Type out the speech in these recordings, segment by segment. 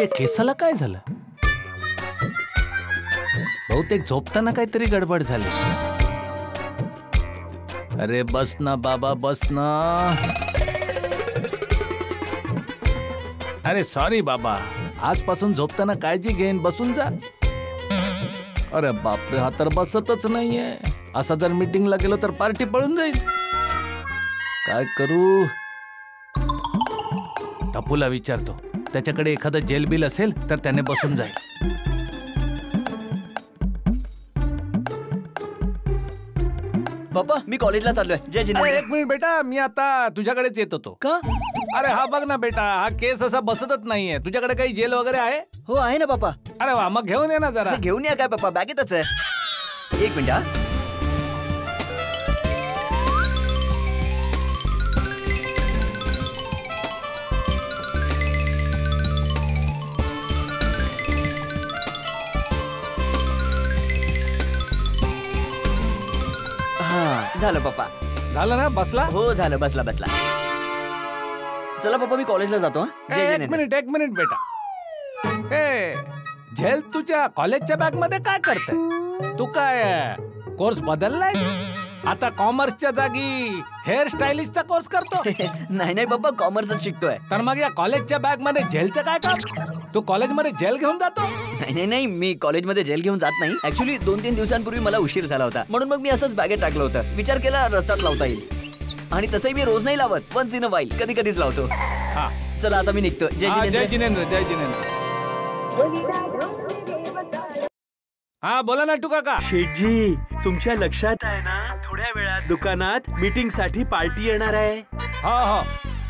या केसाला काय झालं? बहुतेक झोपताना काहीतरी गडबड झाली. अरे बस ना बाबा, बस ना. अरे सॉरी बाबा, आजपासून झोपताना काळजी घेईन, बसून जा. अरे बापरे, हा तर बसतच नाहीये. असा जर मीटिंगला गेलो तर पार्टी पळून जाईल. काय करू? टपूला विचारतो, त्याच्याकडे एखादं जेल बिल असेल तर त्याने बसून जाईल. पप्पा मी कॉलेजला चाललोय. जय जिनेंद्र. एक मिनिट बेटा, मी आता तुझ्याकडेच येत होतो. का? अरे हा बघ ना बेटा, हा केस असा बसतच नाहीये. तुझ्याकडे काही जेल वगैरे आहे? हो आहे ना पप्पा. अरे वा, मग घेऊन ये ना जरा. घेऊन या काय पप्पा, बॅगेतच आहे. एक मिनिट. हा झालं पप्पा. झालं ना? बसला? हो झालं, बसला बसला. चला पप्पा मी कॉलेजला जातो. एक मिनिट बेटा. ए झेल, तुझ्या कॉलेजच्या बॅग मध्ये काय करते तू? काय कोर्स बदललाय? आता कॉमर्सच्या जागी हेअर स्टायलिस्टचा कोर्स करतो? नाही नाही पप्पा, कॉमर्सच शिकतोय. तर मग या कॉलेजच्या बॅग मध्ये जेलचं काय काम? तू कॉलेजमध्ये जेल घेऊन जातो? नाही नाही, मी कॉलेजमध्ये जेल घेऊन जात नाही. ऍक्च्युली 2-3 दिवसांपूर्वी मला उशीर झाला होता, म्हणून मग मी असंच बॅगेत टाकलं होतं. विचार केला रस्त्यात लावता येईल. आणि तसंही मी रोज नाही लावत, वन्स इन अ व्हाईल कधी कधीच लावतो. चला आता मी निघतो. जय जिनेंद्र. जय जिनेंद्र. जय जिनेंद्र. हा बोला ना टू काका. शेठजी, तुमच्या लक्षात आहे ना, थोड्या वेळात दुकानात मीटिंग साठी पार्टी येणार आहे. हो हो.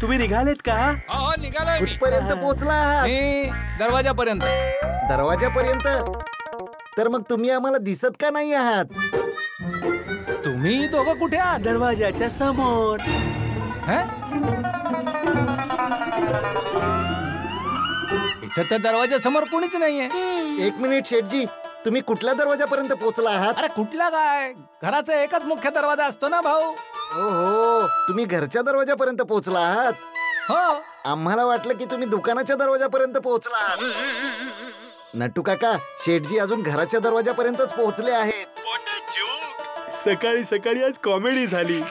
तुम्ही निघालेत का? हो निघालोय. कुठपर्यंत पोहोचला? मी दरवाजापर्यंत. दरवाजापर्यंत? तर मग तुम्ही आम्हाला दिसत का नाही आहात? तुम्ही दोघं कुठे आहात? दरवाजाच्या समोर. इथं त्या दरवाजा समोर कोणीच नाहीये. एक मिनिट शेठजी, तुम्ही कुठल्या दरवाजापर्यंत पोहोचला आहात? अरे कुठला काय, घराचा एकच मुख्य दरवाजा असतो ना भाऊ. हो, तुम्ही घरच्या दरवाजापर्यंत पोहोचला आहात? हो. आम्हाला वाटलं की तुम्ही दुकानाच्या दरवाजापर्यंत पोहोचला आहात. नटू काका, शेठजी अजून घराच्या दरवाजापर्यंतच पोहोचले आहेत. सकाळी सकाळी आज कॉमेडी झाली.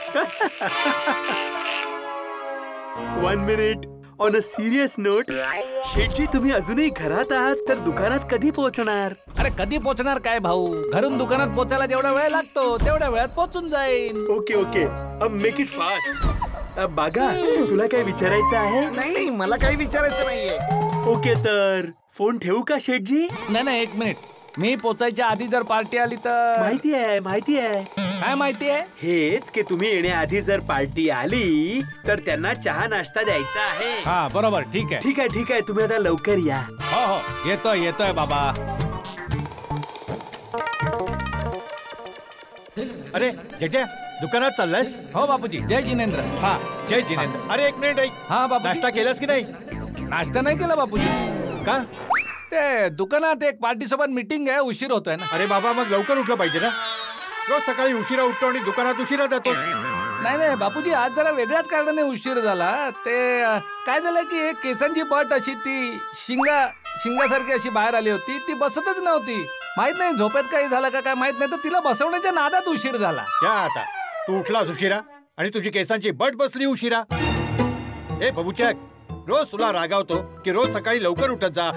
1 minute. On a serious note, Sethji तुम्ही अजूनही घरात आहात तर दुकानात कधी पोहोचणार? अरे कधी पोहोचणार काय भाऊ, घरून दुकानात पोहोचायला जेवढा वेळ लागतो तेवढ्या वेळात पोहोचून जाईल. Okay okay, make it fast. बागा, तुला काय विचारायचं आहे? नाही नाही, मला काही विचारायचं नाहीये. ओके, तर फोन ठेवू का शेठजी? नाही एक मिनिट. मी पोचायच्या आधी जर पार्टी आली तर? माहिती आहे. काय माहिती आहे? हेच की तुम्ही येण्याआधी जर पार्टी आली तर त्यांना चहा नाश्ता द्यायचा आहे. हा बरोबर. ठीक आहे. तुम्ही आता लवकर या. हो येतोय बाबा. अरे जेठ्या, दुकानात चाललाय? हो बापूजी. जय जिनेंद्र. हा जय जिनेंद्र. अरे एक मिनिट ऐक. हा बाबू. नाश्ता केलास की नाही? नाश्ता नाही केला बापूजी. का? ते दुकानात एक पार्टी सोबत मीटिंग आहे, उशीर होतोय ना. अरे बाबा, मग लवकर उठलं पाहिजे ना. रोज सकाळी उशिरा उठतो आणि दुकानात उशिरा जातो. नाही बापूजी, आज जरा वेगळ्याच कारणाने उशीर झाला. ते काय झालं की एक केसांची बट अशी ती शिंगासारखी अशी बाहेर आली होती, ती बसतच नव्हती. माहित नाही झोपेत काही झालं का काय माहित नाही, तर तिला बसवण्याच्या नादात उशीर झाला. या आता तू उठलास उशिरा आणि तुझी केसांची बट बसली उशिरा. ए बबूचक, रोज तुला रागावतो की रोज सकाळी लवकर उठत जा.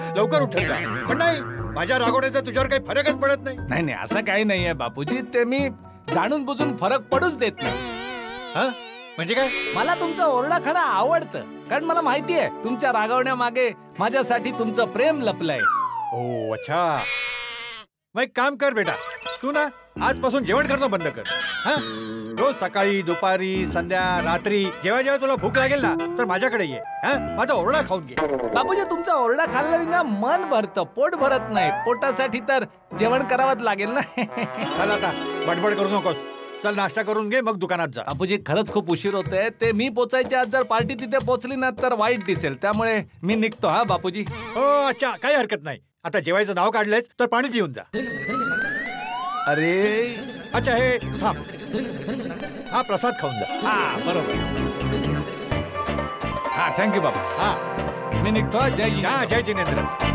पण नाही, माझ्या रागवण्याचा तुझ्यावर काही फरकच पडत नाही. नाही असं काही नाहीये बापूजी, ते मी जाणून बुजून फरक पडूच देत नाही. म्हणजे काय? मला तुमचा ओरडा खाणं आवडतं, कारण मला माहिती आहे तुमच्या रागवण्यामागे माझ्यासाठी तुमचं प्रेम लपलंय. ओ अच्छा. मग एक काम कर बेटा, तू ना आजपासून जेवण करणं बंद कर. रोज सकाळी, दुपारी, संध्या, रात्री जेव्हा तुला भूक लागेल ना तर माझ्याकडे ये. माझा ओरडा खाऊन घे. बापूजी, तुमचा ओरडा खाल्ल्याने ना मन भरतं, पोट भरत नाही. पोटासाठी तर जेवण करावंच लागेल ना. चल आता बडबड करू नकोस. चल नाश्ता करून घे, मग दुकानात जा. बापूजी खरंच खूप उशीर होतोय. ते मी पोचायच्या आज जर पार्टी तिथे पोहोचली ना तर वाईट दिसेल, त्यामुळे मी निघतो. हा बापूजी. हो अच्छा, काही हरकत नाही. आता जेवायचं नाव काढलंयस तर पाणी पिऊन जा. अरे अच्छा, हे थांब. हा प्रसाद खाऊन जा. हा बरोबर. हा थँक्यू बाबा. हा मी निघतो. जय जिनेंद्र. हा, जय जिनेंद्र.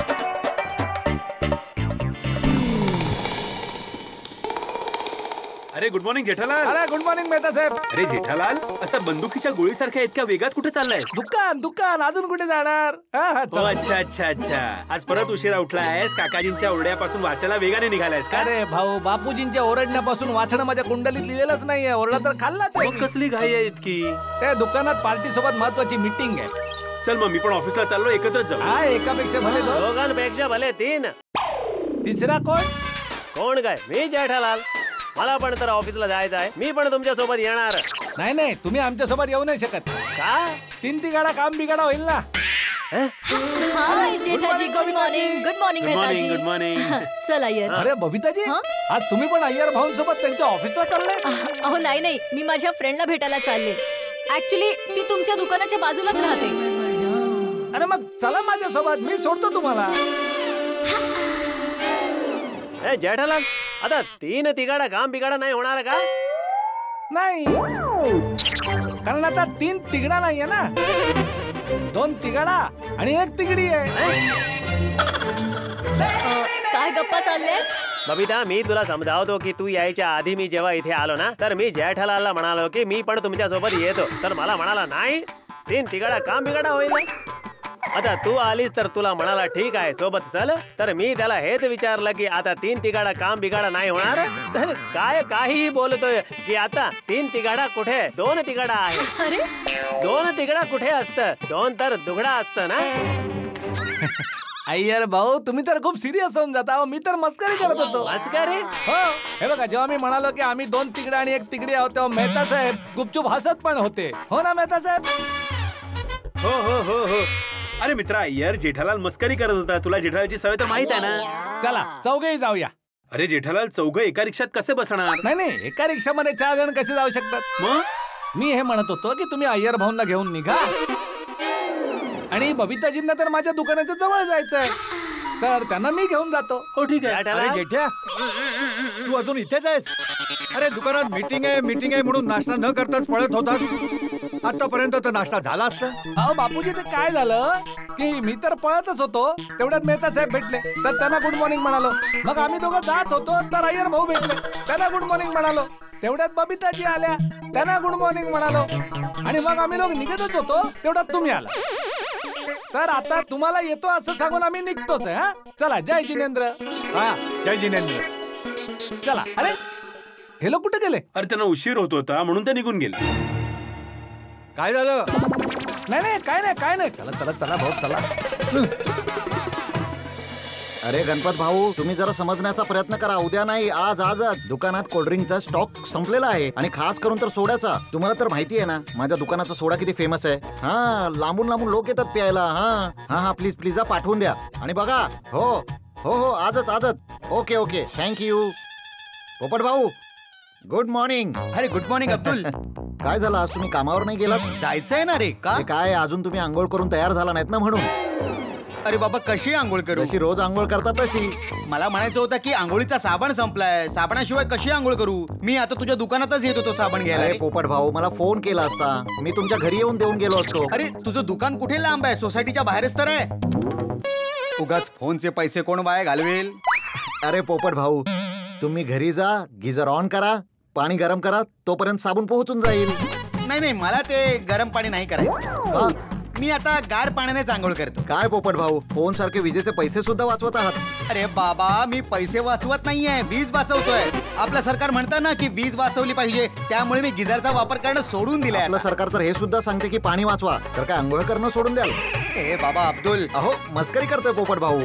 अरे गुड मॉर्निंग जेठालाल. अरे गुड मॉर्निंग मेहता साहेब. अरे जेठालाल, असा बंदुकीच्या गोळीसारख्या इतक्या वेगात कुठे चाललायस? दुकान दुकान अजून कुठे जाणार? अच्छा अच्छा अच्छा. आज परत उशिरा उठलायस. काकाजींच्या ओरड्यापासून वाचायला वेगाने निघालायस का? अरे भाऊ, बापूजींच्या ओरडण्यापासून वाचणं माझ्या कुंडलीत लिहिलेलंच नाहीये. ओरडा तर खाल्लाच आहे. मग कसली घाई आहे इतकी? त्या दुकानात पार्टी सोबत महत्वाची मीटिंग आहे. चल मग मी पण ऑफिसला चाललो, एकत्रच जाऊ. हा, एकापेक्षा भले दोन. दोघांपेक्षा भले 3. तिसरा कोण? कोण काय? मी जेठालाल. मला पण तर ऑफिसला जायचं आहे. मी पण तुमच्या सोबत येणार. नाही नाही, तुम्ही आमच्या सोबत येऊ नाही शकत. का? 3 तिगाडा काम बिगाडा होईल ना. Hi Jethaji, good morning. Good morning good morning. Mehtaji. Good morning. चल अय्यर. अरे बबिताजी, हा? आज तुम्ही पण अय्यर भाऊंसोबत त्यांच्या ऑफिसला चालले? अहो नाही नाही, मी माझ्या फ्रेंडला भेटायला चालले. ऍक्च्युली ती तुमच्या दुकानाच्या बाजूलाच राहते. अरे मग चला माझ्यासोबत, मी सोडतो तुम्हाला. ए जेठालाल, आता 3 तिगाडा काम बिगाडा नाही होणार का? नाही, कारण आता 3 तिगडा नाहीये ना. 2 तिगाडा आणि 1 तिगडी आहे. काय गप्पा चालल्या? बबिता, मी तुला समजावतो की तू यायच्या आधी मी जेव्हा इथे आलो ना, तर मी जेठालालला म्हणालो की मी पण तुमच्या सोबत येतो. तर मला म्हणाला नाही, 3 तिगाडा काम बिगाडा होईल. आता तू आलीस तर तुला म्हणाला ठीक आहे सोबत चल. तर मी त्याला हेच विचारलं की आता 3 तिगाडा काम बिगाडा नाही होणार. तर काय काहीही बोलतोय की आता 3 तिगाडा कुठे, 2 तिगाडा आहे. अरे 2 तिगाडा कुठे असतं? 2 तर दुगडा असतं ना. अय्यर भाऊ, तुम्ही तर खूप सिरियस होऊन जाता. अहो, मी तर मस्करी करत होतो. मस्करी? हो, हे बघा, जेव्हा मी म्हणालो की आम्ही 2 तिगडा आणि 1 तिगडी आहोत, तेव्हा मेहता साहेब गुपचूप हसत पण होते. हो ना मेहता साहेब? हो हो हो हो. अरे मित्रा अय्यर, जेठालाल मस्करी करत होता. तुला जेठालालची सवय तर माहित आहे ना. चला चौघेही जाऊया. अरे जेठालाल, चौघं एका रिक्षात कसे बसणार? नाही नाही, एका रिक्षामध्ये 4 जण कसे जाऊ शकतात? मग मी हे म्हणत होतो की तुम्ही अय्यर भाऊंना घेऊन निघा. आणि बबिताजींना तर माझ्या दुकानाच्या जवळ जायचंय, तर त्यांना मी घेऊन जातो. हो ठीक आहे. अरे जेठालाल, जेठ्या, तू अजून इथेच आहेस? अरे दुकानात मीटिंग आहे म्हणून नाश्ता न करताच पळत होतास. आतापर्यंत तर नाश्ता झाला असता. अहो बापूजी, ते काय झालं की मी तर पळतच होतो, तेवढ्यात मेहता साहेब भेटले, तर त्यांना गुड मॉर्निंग म्हणालो. मग आम्ही दोघं जात होतो, तर अय्यर भाऊ भेटले, त्यांना गुड मॉर्निंग म्हणालो. तेवढ्यात बबिताजी आल्या, त्यांना गुड मॉर्निंग म्हणालो. आणि मग आम्ही लोक निघतच होतो, तेवढ्यात तुम्ही आला. तर आता तुम्हाला येतो असं सांगून आम्ही निघतोच आहे. हा, चला. जय जिनेंद्र. हा, जय जिनेंद्र. चला. अरे हे लोक कुठे गेले? अरे त्यांना उशीर होत होता म्हणून ते निघून गेले. काय झालं? नाही नाही, काय नाही काय नाही. चला चला चला भाऊ, चला. अरे गणपत भाऊ, तुम्ही जरा समजण्याचा प्रयत्न करा. उद्या नाही, आजच दुकानात कोल्ड्रिंकचा स्टॉक संपलेला आहे, आणि खास करून तर सोड्याचा. तुम्हाला तर माहिती आहे ना माझ्या दुकानाचा सोडा किती फेमस आहे. हा, लांबून लांबून लोक येतात प्यायला. हा हा हा, प्लीज प्लीज पाठवून द्या. आणि बघा, हो हो हो, आजच. Okay okay, thank you. पोपट भाऊ, गुड मॉर्निंग. अरे गुड मॉर्निंग अब्दुल. काय झालं, आज तुम्ही कामावर नाही गेलात? जायचंय ना रे. का? ते काय, अजून तुम्ही आंघोळ करून तयार झाला नाहीत ना म्हणून. अरे बाबा, कशी आंघोळ करू? जशी रोज आंघोळ करतात तशी. मला म्हणायचं होतं की आंघोळीचा साबण संपलाय. साबणाशिवाय कशी आंघोळ करू? मी आता तुझ्या दुकानातच येत होतो साबण घ्यायला. अरे रे. पोपट भाऊ, मला फोन केला असता, मी तुमच्या घरी येऊन देऊन गेलो असतो. अरे तुझं दुकान कुठे लांब आहे? सोसायटीच्या बाहेरच तर आहे. उगाच फोनचे पैसे कोण वाया घालवेल? अरे पोपट भाऊ, तुम्ही घरी जा, गिझर ऑन करा, पाणी गरम करा, तोपर्यंत साबण पोहोचून जाईल. नाही, मला ते गरम पाणी नाही करायचं. का? मी आता गार पाण्यानेच आंघोळ करतो. काय पोपट भाऊ, फोन सारखे विजेचे पैसे सुद्धा वाचवत आहात. अरे बाबा, मी पैसे वाचवत नाहीये, वीज वाचवतोय. आपलं सरकार म्हणतं ना की वीज वाचवली पाहिजे, त्यामुळे मी गिझरचा वापर करणं सोडून दिलाय. आपलं सरकार तर हे सुद्धा सांगते की पाणी वाचवा, तर काय आंघोळ करणं सोडून द्याल? ए बाबा अब्दुल, अहो, मस्करी करतोय पोपट भाऊ.